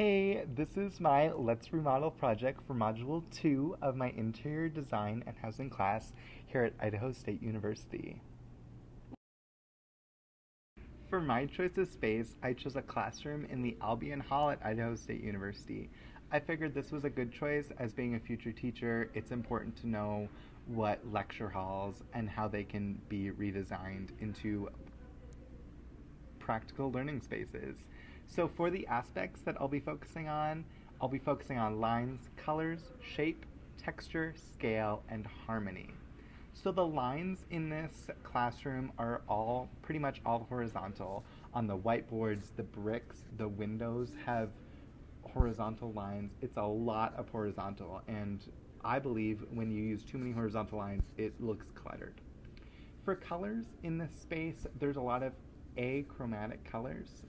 Hey, this is my Let's Remodel project for Module 2 of my Interior Design and Housing class here at Idaho State University. For my choice of space, I chose a classroom in the Albion Hall at Idaho State University. I figured this was a good choice. As being a future teacher, it's important to know what lecture halls and how they can be redesigned into practical learning spaces. So for the aspects that I'll be focusing on lines, colors, shape, texture, scale, and harmony. So the lines in this classroom are pretty much all horizontal. On the whiteboards, the bricks, the windows have horizontal lines. It's a lot of horizontal, and I believe when you use too many horizontal lines, it looks cluttered. For colors in this space, there's a lot of achromatic colors,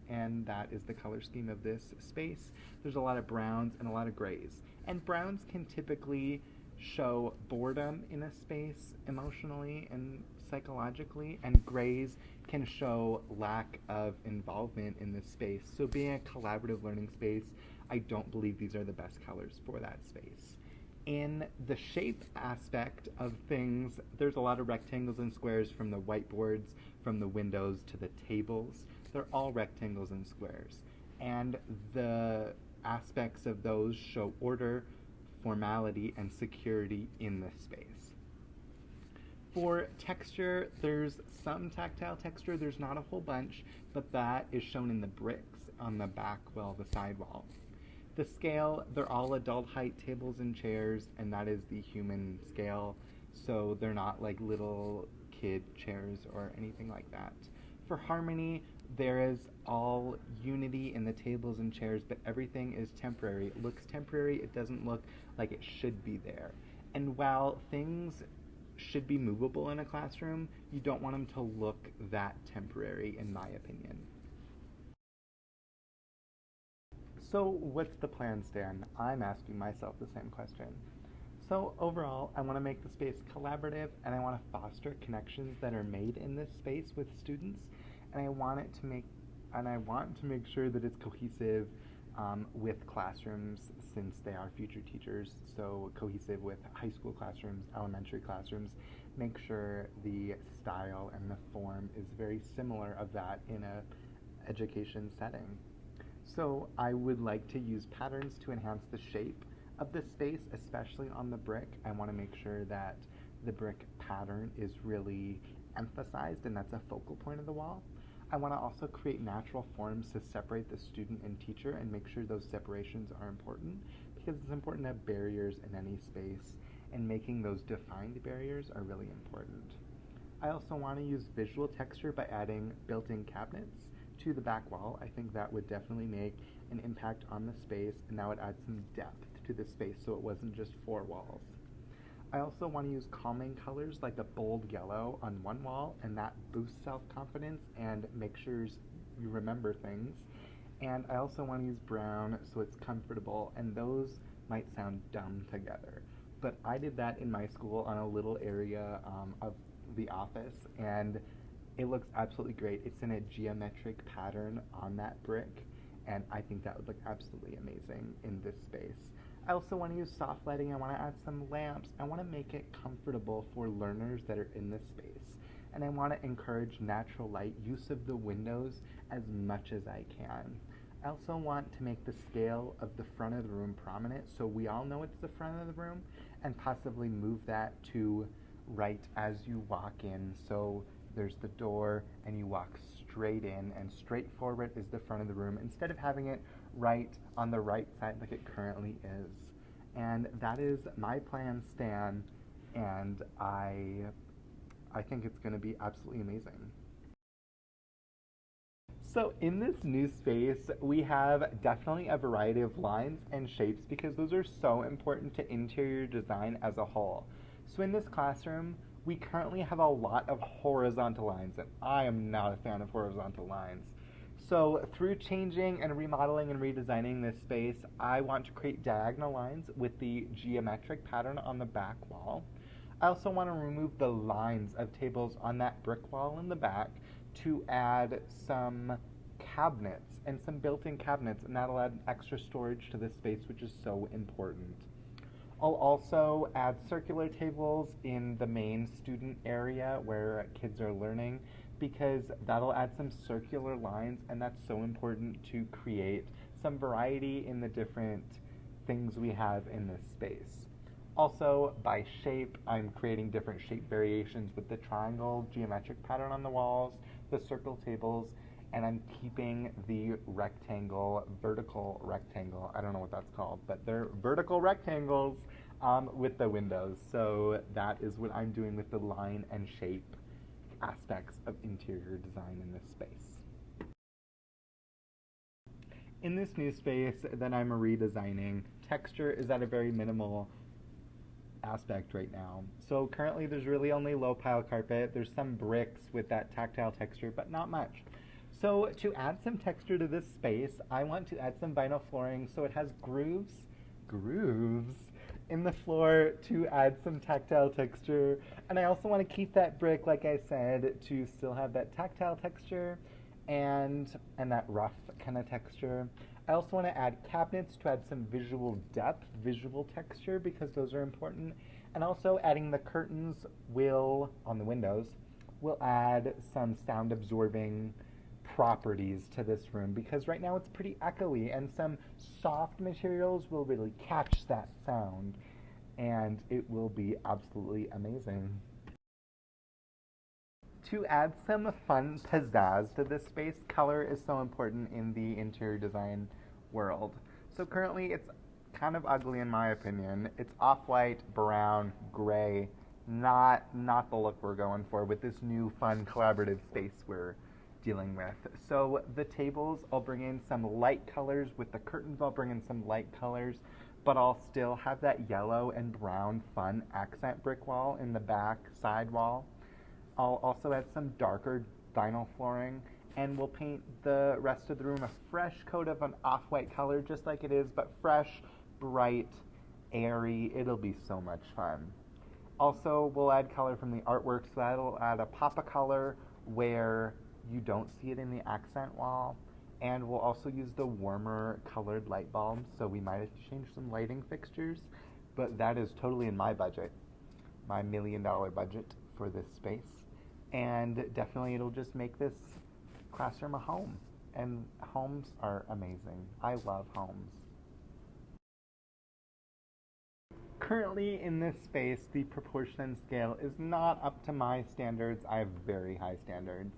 and that is the color scheme of this space. There's a lot of browns and a lot of grays. And browns can typically show boredom in a space emotionally and psychologically, and grays can show lack of involvement in this space. So being a collaborative learning space, I don't believe these are the best colors for that space. In the shape aspect of things, there's a lot of rectangles and squares from the whiteboards, from the windows to the tables. They're all rectangles and squares. And the aspects of those show order, formality, and security in this space. For texture, there's some tactile texture. There's not a whole bunch, but that is shown in the bricks on the back wall, the side wall. The scale, they're all adult height tables and chairs, and that is the human scale, so they're not like little kid chairs or anything like that. For harmony, there is all unity in the tables and chairs, but everything is temporary. It looks temporary, it doesn't look like it should be there. And while things should be movable in a classroom, you don't want them to look that temporary, in my opinion. So what's the plan, Stan? I'm asking myself the same question. So overall, I want to make the space collaborative, and I want to foster connections that are made in this space with students, and I want to make sure that it's cohesive with classrooms, since they are future teachers. So cohesive with high school classrooms, elementary classrooms. Make sure the style and the form is very similar of that in a education setting. So I would like to use patterns to enhance the shape of the space, especially on the brick. I want to make sure that the brick pattern is really emphasized, and that's a focal point of the wall. I want to also create natural forms to separate the student and teacher and make sure those separations are important, because it's important to have barriers in any space, and making those defined barriers are really important. I also want to use visual texture by adding built-in cabinets to the back wall. I think that would definitely make an impact on the space, and that would add some depth to the space so it wasn't just four walls. I also want to use calming colors like a bold yellow on one wall, and that boosts self-confidence and makes sure you remember things. And I also want to use brown so it's comfortable, and those might sound dumb together. But I did that in my school on a little area of the office, and it looks absolutely great. It's in a geometric pattern on that brick, and I think that would look absolutely amazing in this space. I also want to use soft lighting. I want to add some lamps. I want to make it comfortable for learners that are in this space. And I want to encourage natural light use of the windows as much as I can. I also want to make the scale of the front of the room prominent, so we all know it's the front of the room, and possibly move that to right as you walk in. So there's the door, and you walk straight in, and straight forward is the front of the room, instead of having it right on the right side like it currently is. And that is my plan, Stan, and I think it's going to be absolutely amazing. So in this new space, we have definitely a variety of lines and shapes, because those are so important to interior design as a whole. So in this classroom, we currently have a lot of horizontal lines, and I am not a fan of horizontal lines. So through changing and remodeling and redesigning this space, I want to create diagonal lines with the geometric pattern on the back wall. I also want to remove the lines of tables on that brick wall in the back to add some cabinets and some built-in cabinets, and that'll add extra storage to this space, which is so important. I'll also add circular tables in the main student area where kids are learning, because that'll add some circular lines, and that's so important to create some variety in the different things we have in this space. Also, by shape, I'm creating different shape variations with the triangle geometric pattern on the walls, the circle tables, and I'm keeping the vertical rectangle, I don't know what that's called, but they're vertical rectangles with the windows. So that is what I'm doing with the line and shape aspects of interior design in this space. In this new space that I'm redesigning, texture is at a very minimal aspect right now. So currently there's really only low pile carpet. There's some bricks with that tactile texture, but not much. So to add some texture to this space, I want to add some vinyl flooring so it has grooves in the floor to add some tactile texture. And I also want to keep that brick, like I said, to still have that tactile texture and that rough kind of texture. I also want to add cabinets to add some visual depth, visual texture, because those are important. And also adding the curtains on the windows, will add some sound absorbing properties to this room, because right now it's pretty echoey, and some soft materials will really catch that sound, and it will be absolutely amazing. To add some fun pizzazz to this space, color is so important in the interior design world. So currently it's kind of ugly in my opinion. It's off-white, brown, gray, not the look we're going for with this new fun collaborative space we're dealing with. So the tables, I'll bring in some light colors. With the curtains, I'll bring in some light colors, but I'll still have that yellow and brown fun accent brick wall in the back side wall. I'll also add some darker vinyl flooring, and we'll paint the rest of the room a fresh coat of an off-white color, just like it is, but fresh, bright, airy. It'll be so much fun. Also, we'll add color from the artwork, so that'll add a pop of color where you don't see it in the accent wall. And we'll also use the warmer colored light bulbs, so we might have to change some lighting fixtures, but that is totally in my budget, my $1 million budget for this space. And definitely it'll just make this classroom a home. And homes are amazing. I love homes. Currently in this space, the proportion and scale is not up to my standards. I have very high standards.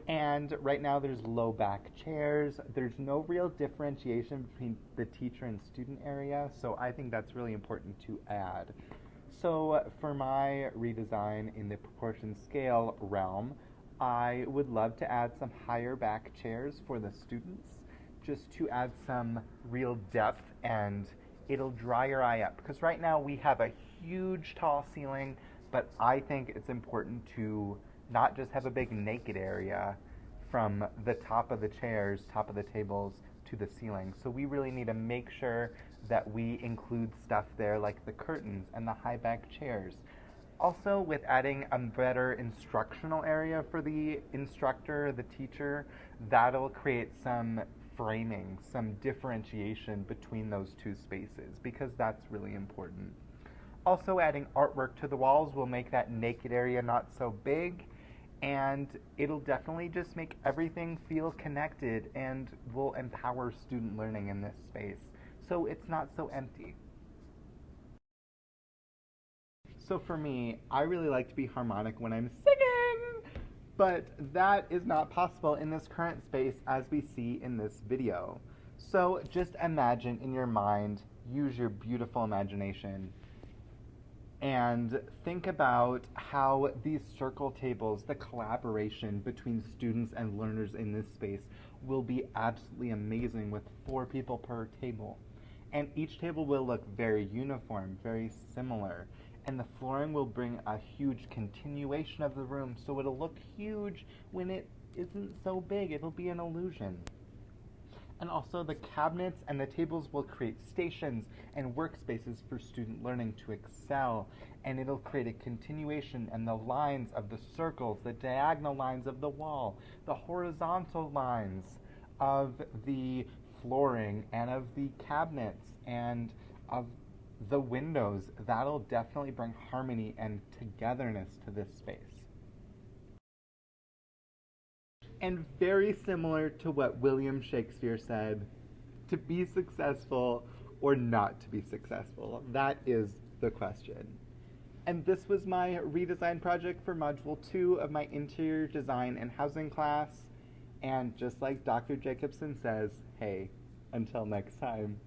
And right now there's low back chairs. There's no real differentiation between the teacher and student area, so I think that's really important to add. So for my redesign in the proportion scale realm, I would love to add some higher back chairs for the students, just to add some real depth, and it'll dry your eye up. Because right now we have a huge tall ceiling, but I think it's important to not just have a big naked area from the top of the chairs, top of the tables, to the ceiling. So we really need to make sure that we include stuff there like the curtains and the high back chairs. Also, with adding a better instructional area for the instructor, the teacher, that'll create some framing, some differentiation between those two spaces, because that's really important. Also, adding artwork to the walls will make that naked area not so big, and it'll definitely just make everything feel connected and will empower student learning in this space, so it's not so empty. So for me, I really like to be harmonic when I'm singing, but that is not possible in this current space as we see in this video. So just imagine in your mind, use your beautiful imagination, and think about how these circle tables, the collaboration between students and learners in this space, will be absolutely amazing with 4 people per table. And each table will look very uniform, very similar. And the flooring will bring a huge continuation of the room, so it'll look huge when it isn't so big. It'll be an illusion. And also the cabinets and the tables will create stations and workspaces for student learning to excel, and it'll create a continuation, and the lines of the circles, the diagonal lines of the wall, the horizontal lines of the flooring and of the cabinets and of the windows, that'll definitely bring harmony and togetherness to this space. And very similar to what William Shakespeare said, to be successful or not to be successful, that is the question. And this was my redesign project for Module 2 of my Interior Design and Housing class. And just like Dr. Jacobson says, hey, until next time.